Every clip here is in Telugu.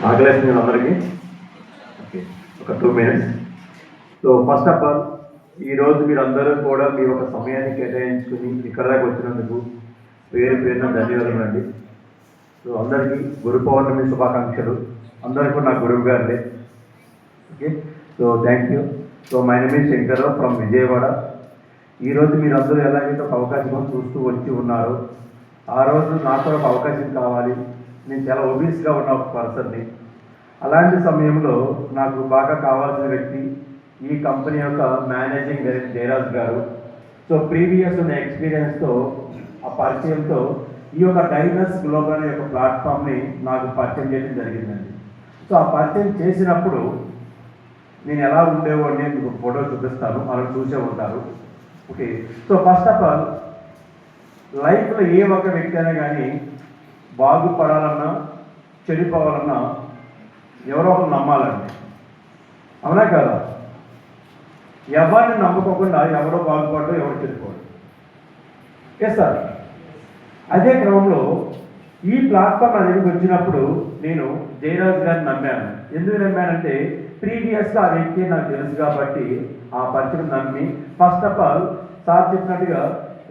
ఆకలేస్తుంది అందరికీ. ఓకే, ఒక 2 minutes. So first of all ఈరోజు మీరందరూ కూడా మీ ఒక సమయాన్ని కేటాయించుకుని ఇక్కడ దాకా వచ్చినందుకు పేరున ధన్యవాదాలు అండి. సో అందరికీ గురు పౌర్ణమి శుభాకాంక్షలు. అందరికీ కూడా నా గురువు గారులే. Okay, so thank you. So my name is Shankarrao from Vijayawada. ఈరోజు మీరందరూ ఎలాగైతే ఒక అవకాశం చూస్తూ వచ్చి ఉన్నారు, ఆ రోజు నాకు కూడా ఒక అవకాశం కావాలి. నేను చాలా ఒబీస్గా ఉన్న ఒక పర్సన్ని. అలాంటి సమయంలో నాకు బాగా కావాల్సిన వ్యక్తి ఈ కంపెనీ యొక్క మేనేజింగ్ డైరెక్టర్ జయరాజ్ గారు. సో ప్రీవియస్ ఉన్న ఎక్స్పీరియన్స్తో ఆ పరిచయంతో ఈ యొక్క డైనర్స్ గ్లోబల్ అనే యొక్క ప్లాట్ఫామ్ని నాకు పరిచయం చేయడం జరిగిందండి. సో ఆ పరిచయం చేసినప్పుడు నేను ఎలా ఉండేవాడిని మీకు ఫోటో చూపిస్తాను, అలా చూసే ఉంటారు. Okay, so first of all లైఫ్లో ఏ ఒక్క వ్యక్తి అయినా కానీ బాగుపడాలన్నా చెడిపోవాలన్నా ఎవరో ఒకరు నమ్మాలండి. అవునా కదా? ఎవరిని నమ్ముకోకుండా ఎవరో బాగుపడరు, ఎవరు చెడిపోవడం. Yes sir. అదే క్రమంలో ఈ ప్లాట్ఫామ్ నా దగ్గరికి వచ్చినప్పుడు నేను జయరాజ్ గారిని నమ్మాను. ఎందుకు నమ్మానంటే ప్రీవియస్గా ఆ వ్యక్తి నాకు తెలుసు కాబట్టి ఆ పరిచయం నమ్మి ఫస్ట్ ఆఫ్ ఆల్ సార్ చెప్పినట్టుగా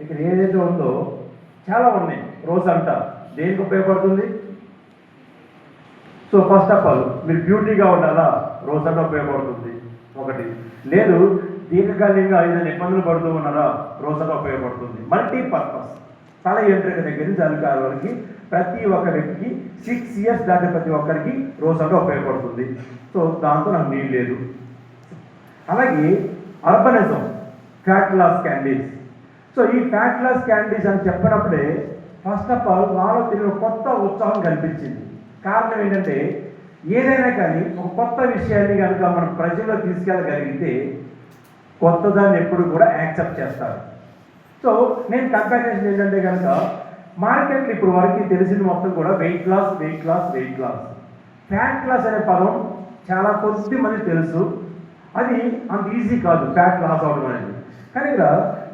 ఇక్కడ ఏదైతే ఉందో చాలా ఉన్నాయి. రోజు అంట దేనికి ఉపయోగపడుతుంది? సో ఫస్ట్ ఆఫ్ ఆల్ మీరు బ్యూటీగా ఉండాలా, రోజు అంతా ఉపయోగపడుతుంది. ఒకటి లేదు, దీర్ఘకాలికంగా ఏదైనా ఇబ్బందులు పడుతూ ఉన్నారా, రోజు అంతా ఉపయోగపడుతుంది. మల్టీ పర్పస్ తల ఎంట్రిక దగ్గర నుంచి అధికారుల వరకు ప్రతి ఒక్క వ్యక్తికి 6 years దాకా ప్రతి ఒక్కరికి రోజు అంతా ఉపయోగపడుతుంది. సో దాంతో నాకు నీళ్ళు లేదు. అలాగే urbanism, fat loss candies. So ఈ ఫ్యాట్ లాస్ క్యాండీస్ అని చెప్పినప్పుడే ఫస్ట్ ఆఫ్ ఆల్ నాలో తెలియని కొత్త ఉత్సాహం కనిపించింది. కారణం ఏంటంటే ఏదైనా కానీ ఒక కొత్త విషయాన్ని కనుక మనం ప్రజల్లో తీసుకెళ్ళగలిగితే కొత్త దాన్ని ఎప్పుడు కూడా యాక్సెప్ట్ చేస్తారు. సో నేను కంపారిజన్ ఏంటంటే కనుక మార్కెట్లో ఇప్పుడు వరకు తెలిసింది మొత్తం కూడా వెయిట్ లాస్. ఫ్యాట్ లాస్ అనే పదం చాలా కొద్ది మంది తెలుసు. అది అంత ఈజీ కాదు ఫ్యాట్ లాస్ అవడం అనేది. కానీ ఇక్కడ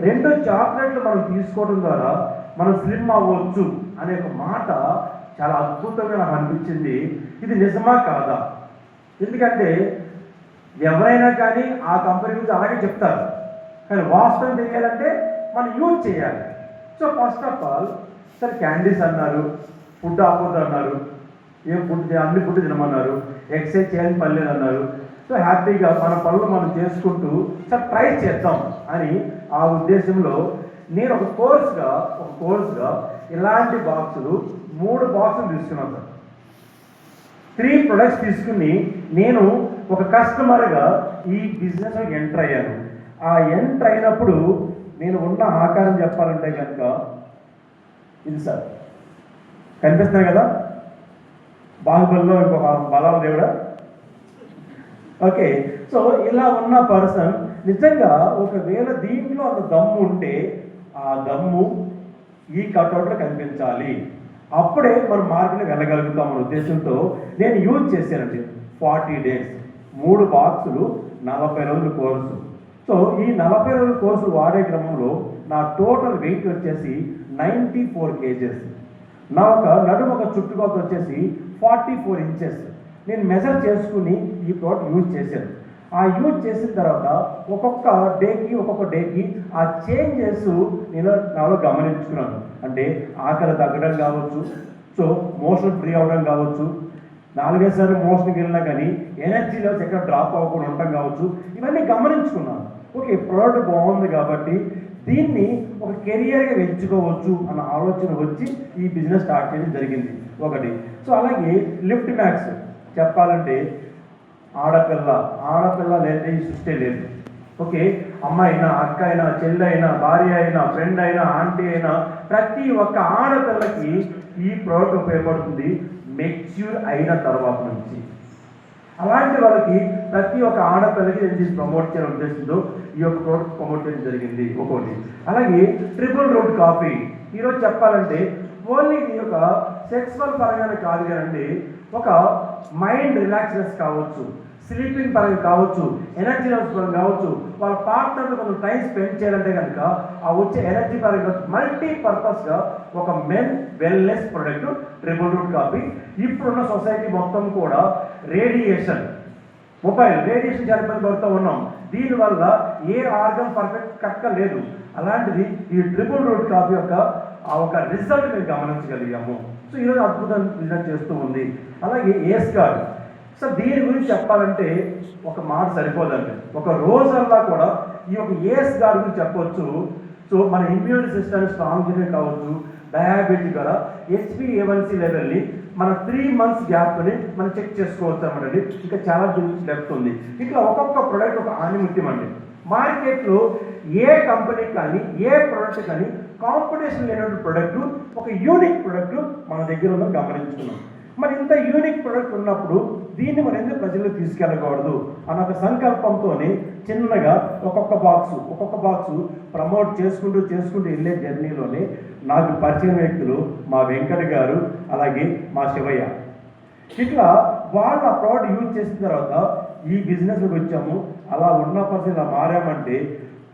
2 చాక్లెట్లు మనం తీసుకోవడం ద్వారా మనం స్లిమ్ అవ్వచ్చు అనే ఒక మాట చాలా అద్భుతంగా నాకు అనిపించింది. ఇది నిజమా కాదా? ఎందుకంటే ఎవరైనా కానీ ఆ కంపెనీ గురించి అలాగే చెప్తారు, కానీ వాస్తవం తెలియాలంటే మనం యూజ్ చేయాలి. సో ఫస్ట్ ఆఫ్ ఆల్ సరే క్యాండీస్ అన్నారు, ఫుడ్ ఆపొద్దు అన్నారు, ఏం ఫుడ్ అన్ని ఫుడ్ తినమన్నారు, ఎక్సర్సైజ్ చేయాలని పని లేదన్నారు. సో హ్యాపీగా మన పనులు మనం చేసుకుంటూ సార్ ట్రై చేద్దాం అని ఆ ఉద్దేశంలో నేను ఒక కోర్స్గా ఇలాంటి బాక్సులు 3 బాక్సులు తీసుకున్నాను సార్. 3 ప్రొడక్ట్స్ తీసుకుని నేను ఒక కస్టమర్గా ఈ బిజినెస్లో ఎంటర్ అయ్యాను. ఆ ఎంటర్ అయినప్పుడు నేను ఉన్న ఆకారం చెప్పాలంటే కనుక ఇది సార్ కనిపిస్తున్నాయి కదా, బాహుబలిలో ఇంకొక బలాల దేవుడా. ఓకే, సో ఇలా ఉన్న పర్సన్ నిజంగా ఒకవేళ దీంట్లో అంత దమ్ము ఉంటే ఆ దమ్ము ఈ కట్అవుట్లో కనిపించాలి. అప్పుడే మనం మార్కెట్కి వెళ్ళగలుగుతాం అనే ఉద్దేశంతో నేను యూజ్ చేశానండి. 40 days 3 బాక్సులు 40 రోజుల కోర్సు. సో ఈ 40 రోజుల కోర్సు వాడే క్రమంలో నా టోటల్ వెయిట్ వచ్చేసి 94 kgs. నా ఒక నడుము ఒక చుట్టుకొలత వచ్చేసి 44 inches. నేను మెజర్ చేసుకుని ఈ ప్రోడక్ట్ యూజ్ చేశాను. ఆ యూజ్ చేసిన తర్వాత ఒక్కొక్క డేకి ఆ చేంజెస్ నేను నాలో గమనించుకున్నాను. అంటే ఆకలి తగ్గడం కావచ్చు, సో మోషన్ ఫ్రీ అవ్వడం కావచ్చు, 4-5 సార్లు మోషన్కి వెళ్ళినా కానీ ఎనర్జీ లెవెల్స్ ఎక్కడ డ్రాప్ అవ్వకుండా ఉండటం కావచ్చు, ఇవన్నీ గమనించుకున్నాను. ఓకే, ప్రోడక్ట్ బాగుంది కాబట్టి దీన్ని ఒక కెరియర్గా ఎంచుకోవచ్చు అన్న ఆలోచన వచ్చి ఈ బిజినెస్ స్టార్ట్ చేయడం జరిగింది. ఒకటి. సో అలాగే లిఫ్ట్ మ్యాక్స్ చెప్పాలంటే ఆడపిల్ల లేదా ఈ సృష్టి లేదు. ఓకే, అమ్మాయి అయినా, అక్క అయినా, చెల్లి అయినా, భార్య అయినా, ఫ్రెండ్ అయినా, ఆంటీ అయినా, ప్రతి ఒక్క ఆడపిల్లకి ఈ ప్రోడక్ట్ ఉపయోగపడుతుంది మెచ్యూర్ అయిన తర్వాత నుంచి. అలాంటి వాళ్ళకి ప్రతి ఒక్క ఆడపిల్లకి నేను ప్రమోట్ చేయాలని ఉద్దేశంతో ఈ యొక్క ప్రోడక్ట్ ప్రమోట్ చేయడం జరిగింది. ఒకటి. అలాగే ట్రిపుల్ రూట్ కాఫీ ఈరోజు చెప్పాలంటే ఓన్లీ ఈ యొక్క సెక్సువల్ పరంగానే కాదు కదండి, ఒక మైండ్ రిలాక్స్నెస్ కావచ్చు, స్లీపింగ్ పరంగా కావచ్చు, ఎనర్జీ లెవెల్స్ పరంగా కావచ్చు, వాళ్ళ పార్ట్నర్తో కొంచెం టైం స్పెండ్ చేయాలంటే కనుక ఆ వచ్చే ఎనర్జీ పరంగా మల్టీపర్పస్గా ఒక men wellness product triple root coffee. ఇప్పుడున్న సొసైటీ మొత్తం కూడా రేడియేషన్, మొబైల్ రేడియేషన్ చాలా ఇబ్బంది పడుతూ ఉన్నాం. దీనివల్ల ఏ ఆర్గన్ పర్ఫెక్ట్ కరెక్ట్గా లేదు. అలాంటిది ఈ ట్రిపుల్ రూట్ కాఫీ యొక్క ఒక రిజల్ట్ మేము గమనించగలిగాము. సో ఈరోజు అద్భుతం రిజల్ట్ చేస్తూ ఉంది. అలాగే ఏస్ గార్డ్. సో దీని గురించి చెప్పాలంటే ఒక మాట సరిపోదండి, ఒక రోజల్లా కూడా ఈ యొక్క ఏస్ గార్డ్ గురించి చెప్పవచ్చు. సో మన ఇమ్యూనిటీ సిస్టమ్ స్ట్రాంగ్ చేయడం కావచ్చు, డయాబెటిక్ కూడా HbA1c లెవెల్ని మన 3 months గ్యాప్ని మనం చెక్ చేసుకోవచ్చు అన్నమాట. ఇంకా చాలా డెప్త్ ఉంది. ఇట్లా ఒక్కొక్క ప్రోడక్ట్ ఒక ఆనిముత్యం అండి. మార్కెట్లో ఏ కంపెనీ కానీ ఏ ప్రోడక్ట్ కానీ కాంపిటీషన్ లేనటువంటి ప్రోడక్ట్, ఒక యూనిక్ ప్రోడక్ట్ మన దగ్గర ఉందని గమనించుకున్నాం. మరి ఇంత యూనిక్ ప్రోడక్ట్ ఉన్నప్పుడు దీన్ని మనం ఎందుకు ప్రజలకు తీసుకెళ్ళకూడదు అన్న ఒక సంకల్పంతోనే చిన్నగా ఒక్కొక్క బాక్సు ప్రమోట్ చేసుకుంటూ వెళ్ళే జర్నీలోనే నాకు పరిచయం వ్యక్తులు మా వెంకట గారు, అలాగే మా శివయ్య. ఇట్లా వాళ్ళు ఆ ప్రోడక్ట్ యూజ్ చేసిన తర్వాత ఈ బిజినెస్కి వచ్చాము. అలా ఉన్న పరిస్థితి ఇలా మారామంటే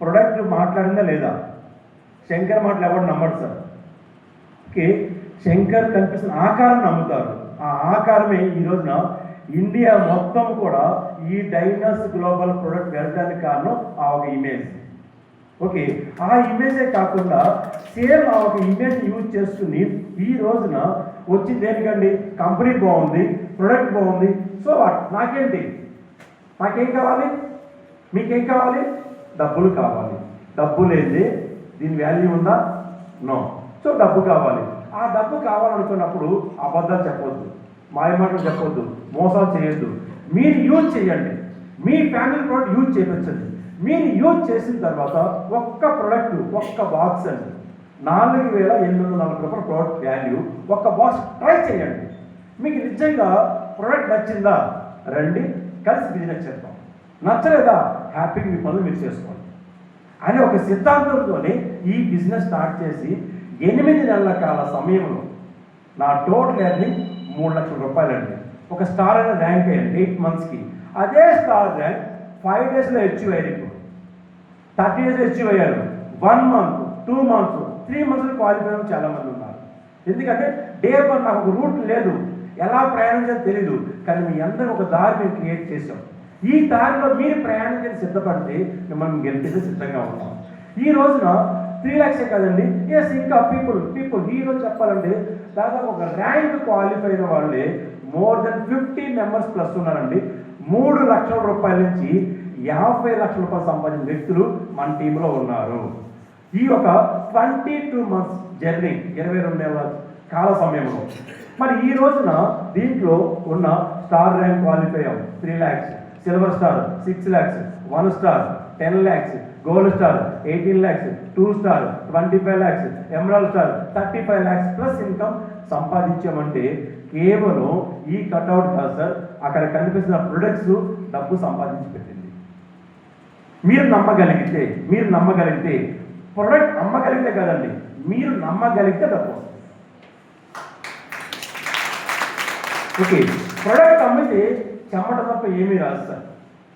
ప్రొడక్ట్ మాట్లాడిందా లేదా? శంకర్ మాటలు ఎవరు నమ్మడు సార్. ఓకే, శంకర్ కనిపిస్తున్న ఆకారం నమ్ముతారు. ఆ ఆకారమే ఈ రోజున ఇండియా మొత్తం కూడా ఈ డైనస్ గ్లోబల్ ప్రొడక్ట్ వెళ్ళడానికి కారణం ఆ ఒక ఇమేజ్. ఓకే, ఆ ఇమేజే కాకుండా సేమ్ ఆ ఒక ఇమేజ్ యూజ్ చేసుకుని ఈ రోజున వచ్చింది దేనికండి? కంపెనీ బాగుంది, ప్రొడక్ట్ బాగుంది, సో నాకేంటి, నాకేం కావాలి, మీకేం కావాలి? డబ్బులు కావాలి. డబ్బు లేదే దీని వాల్యూ ఉందా? నో. సో డబ్బు కావాలి. ఆ డబ్బు కావాలనుకున్నప్పుడు అబద్ధాలు చెప్పొద్దు, మాయమాటలు చెప్పొద్దు, మోసాలు చేయొద్దు. మీరు యూజ్ చేయండి, మీ ఫ్యామిలీ ప్రోడక్ట్ యూజ్ చేయించండి. మీరు యూజ్ చేసిన తర్వాత ఒక్క ప్రోడక్ట్, ఒక్క బాక్స్ అండి, 4,840 రూపాయల ప్రోడక్ట్ వాల్యూ. ఒక్క బాక్స్ ట్రై చేయండి. మీకు నిజంగా ప్రోడక్ట్ నచ్చిందా? రండి, కలిసి బిజినెస్ చేద్దాం. నచ్చలేదా? హ్యాపీగా మీ పనులు మీరు చేసుకోండి అనే ఒక సిద్ధాంతంతోనే ఈ బిజినెస్ స్టార్ట్ చేసి 8 నెలల కాల సమయంలో నా టోటల్ ఎర్నింగ్ 3 లక్షల రూపాయలండి. ఒక స్టార్ అయిన ర్యాంక్ అయ్యింది 8 monthsకి. అదే స్టార్ ర్యాంక్ 5 daysలో అచీవ్ అయ్యారు. ఇప్పుడు 30 daysలో అచీవ్ అయ్యారు. 1 month, 2 months, 3 months క్వాలిఫై అయిన చాలామంది ఉన్నారు. ఎందుకంటే డే 1 నాకు ఒక రూట్ లేదు, ఎలా ప్రయాణించాలో తెలీదు, కానీ మీ అందరూ ఒక దారి మేము క్రియేట్ చేసాం. ఈ దారిలో మీరు ప్రయాణించని సిద్ధపడితే మిమ్మల్ని గెలిపిస్తే సిద్ధంగా ఉన్నాం. ఈ రోజున 3 lakhs కదండి, ఎస్ ఇంకా పీపుల్ ఈ రోజు చెప్పాలంటే దాదాపు ఒక ర్యాంక్ క్వాలిఫై అయిన వాళ్ళే మోర్ దెన్ 50 members ప్లస్ ఉన్నారండి. 3 లక్షల రూపాయల నుంచి 50 లక్షల రూపాయలు సంపాదించిన వ్యక్తులు మన టీంలో ఉన్నారు. ఈ ఒక 22 months జర్నీ, 22 నెలల కాల సమయంలో మరి ఈ రోజున దీంట్లో ఉన్న స్టార్ ర్యాంక్ క్వాలిఫై అవ్వం 3 lakhs, silver star 6 lakhs, 1 star 10 lakhs, gold star 18 lakhs, 2 star 25 lakhs, emerald star 35 lakhs plus income సంపాదించామంటే కేవలం ఈ కట్అవుట్ కాదు సార్, అక్కడ కనిపిస్తున్న ప్రొడక్ట్స్ డబ్బు సంపాదించి పెట్టింది. మీరు నమ్మగలిగితే ప్రొడక్ట్ అమ్మగలిగితే కదండి, మీరు నమ్మగలిగితే డబ్బు వస్తుంది. ఓకే, ప్రొడక్ట్ అమ్మితే చెమట తప్ప ఏమీ రాదు సార్.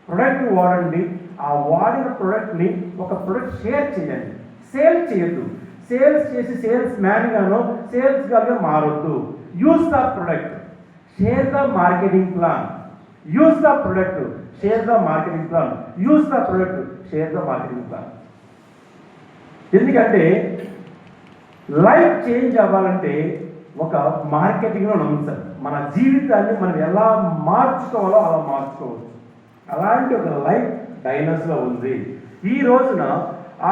ప్రొడక్ట్ వాడండి, ఆ వాడిన ప్రొడక్ట్ని ఒక ప్రొడక్ట్ షేర్ చేయండి, సేల్ చేయొద్దు. సేల్స్ చేసి సేల్స్ మ్యాన్గానో సేల్స్ గాను మారొద్దు. Use the product, share the marketing plan. Use the product, share the marketing plan. Use the product, share the marketing plan. ఎందుకంటే లైఫ్ చేంజ్ అవ్వాలంటే ఒక మార్కెటింగ్లో ఉంది సార్. మన జీవితాన్ని మనం ఎలా మార్చుకోవాలో అలా మార్చుకోవచ్చు. అలాంటి ఒక లైఫ్ డైనస్లో ఉంది. ఈ రోజున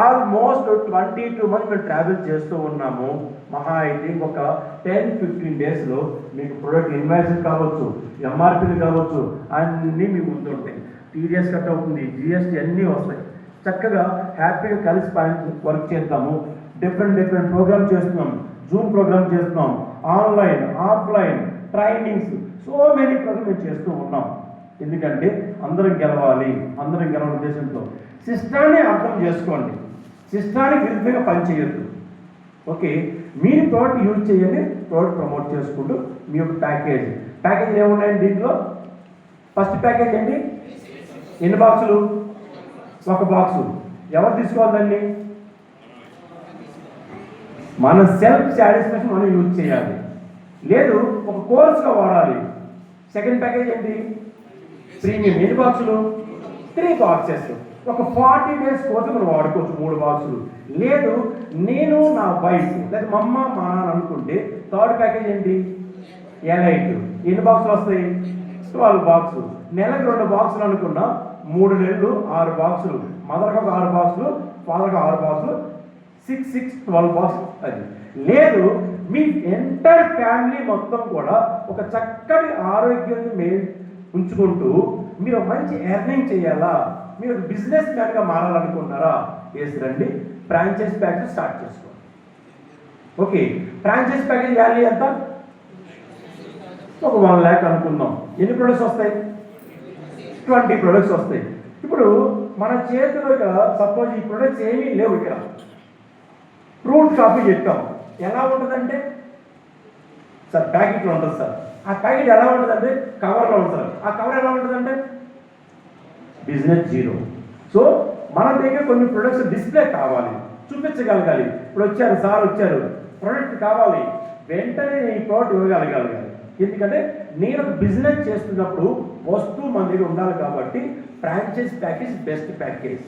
ఆల్మోస్ట్ 22 months మేము ట్రావెల్ చేస్తూ ఉన్నాము. మహా అయితే ఒక 10-15 daysలో మీకు ప్రొడక్ట్ ఇన్వాయిస్ కావచ్చు, ఎంఆర్పీలు కావచ్చు, అన్నీ మీ ముందు ఉంటాయి. టీడీఎస్ కట్ అవుతుంది, జిఎస్టీ అన్నీ వస్తాయి. చక్కగా హ్యాపీగా కలిసి వర్క్ చేద్దాము. డిఫరెంట్ ప్రోగ్రామ్ చేస్తున్నాం, జూమ్ ప్రోగ్రామ్ చేస్తున్నాం, online offline trainings, so many program మేము చేస్తూ ఉన్నాం. ఎందుకంటే అందరం గెలవాలి ఉద్దేశంతో. సిస్టాన్ని అర్థం చేసుకోండి, సిస్టానికి విరుద్ధంగా పనిచేయొద్దు. ఓకే, మీరు ప్రోడక్ట్ యూజ్ చేయండి, ప్రోడక్ట్ ప్రమోట్ చేసుకుంటూ మీ యొక్క ప్యాకేజ్ ఏమున్నాయండి దీంట్లో? ఫస్ట్ ప్యాకేజ్ ఏంటి? ఎన్ని బాక్సులు? ఒక బాక్సు. ఎవరు తీసుకోవాలండి? మన సెల్ఫ్ సాటిస్ఫాక్షన్ మనం యూజ్ చేయాలి, లేదు ఒక కోర్స్గా వాడాలి. సెకండ్ ప్యాకేజ్ ఏంటి? ప్రీమియం. ఎన్ని బాక్సులు? 3 బాక్సెస్. ఒక 40 days కోర్సు మనం వాడుకోవచ్చు, 3 బాక్సులు. లేదు నేను నా వైఫ్ లేదా మా అమ్మ మా నాన్న అనుకుంటే థర్డ్ ప్యాకేజ్ ఏంటి? ఎలైట్. ఎన్ని బాక్సులు వస్తాయి? 12 బాక్సులు. నెలకు 2 బాక్సులు అనుకున్నా 3 నెలలు 6 బాక్సులు. మదర్కి ఒక 6 బాక్సులు, ఫాదర్కి 6 బాక్సులు, 6 12 బాక్సులు. అది లేదు మీ ఎంటైర్ ఫ్యామిలీ మొత్తం కూడా ఒక చక్కటి ఆరోగ్యాన్ని ఉంచుకుంటూ మీరు మంచి ఎర్నింగ్ చేయాలా, మీరు బిజినెస్ మ్యాన్గా మారాలనుకుంటున్నారా? వేసి రండి, ఫ్రాంచైజ్ ప్యాకేజ్ స్టార్ట్ చేసుకోండి. ఓకే, ఫ్రాంచైజ్ ప్యాకేజ్ వాల్యూ ఎంత? ఒక 1 lakh అనుకుందాం. ఎన్ని ప్రొడక్ట్స్ వస్తాయి? 20 ప్రొడక్ట్స్ వస్తాయి. ఇప్పుడు మన చేతిలో ఇక్కడ సపోజ్ ఈ ప్రొడక్ట్స్ ఏమీ లేవు. ఇక్కడ ఫ్రూట్ షాపింగ్ చెప్పాం. ఎలా ఉంటుందంటే సార్ ప్యాకెట్లో ఉంటుంది సార్. ఆ ప్యాకెట్ ఎలా ఉంటుందంటే కవర్లో ఉంటుంది. ఆ కవర్ ఎలా ఉంటుందంటే బిజినెస్ జీరో. సో మన దగ్గర కొన్ని ప్రొడక్ట్స్ డిస్ప్లే కావాలి, చూపించగలగాలి. ఇప్పుడు వచ్చారు సార్, వచ్చారు, ప్రోడక్ట్ కావాలి, వెంటనే ఈ ప్రోడక్ట్ ఇవ్వగలగాలి. ఎందుకంటే నేను బిజినెస్ చేస్తున్నప్పుడు వస్తువు మన దగ్గర ఉండాలి కాబట్టి franchise package best package.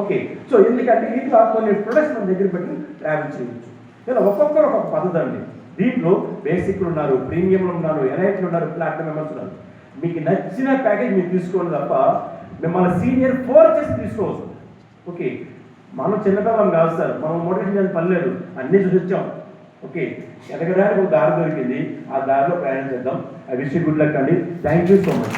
Okay, so ఎందుకంటే ఇట్లా కొన్ని ప్రొడక్ట్స్ మన దగ్గర పెట్టి ట్రావెల్ చేయవచ్చు. ఇలా ఒక్కొక్కరు ఒక్కొక్క పద్ధతి అండి. దీంట్లో బేసిక్లు ఉన్నారు, ప్రీమియంలు ఉన్నారు, ఎలైట్లు ఉన్నారు, ప్లాటినం మెంబర్స్ ఉన్నారు. మీకు నచ్చిన ప్యాకేజ్ మీరు తీసుకోండి తప్ప మిమ్మల్ని సీనియర్ 4 చేసి తీసుకోవచ్చు. ఓకే, మనం చిన్నపిల్లలం కాదు సార్, మనం మోటివేషన్ చేయాలని పని లేదు, అన్నీ చూసి వచ్చాం. ఓకే, ఎదగడానికి ఒక దారి దొరికింది, ఆ దారిలో ప్రయాణం చేద్దాం. I wish you good luck అండి. Thank you so much.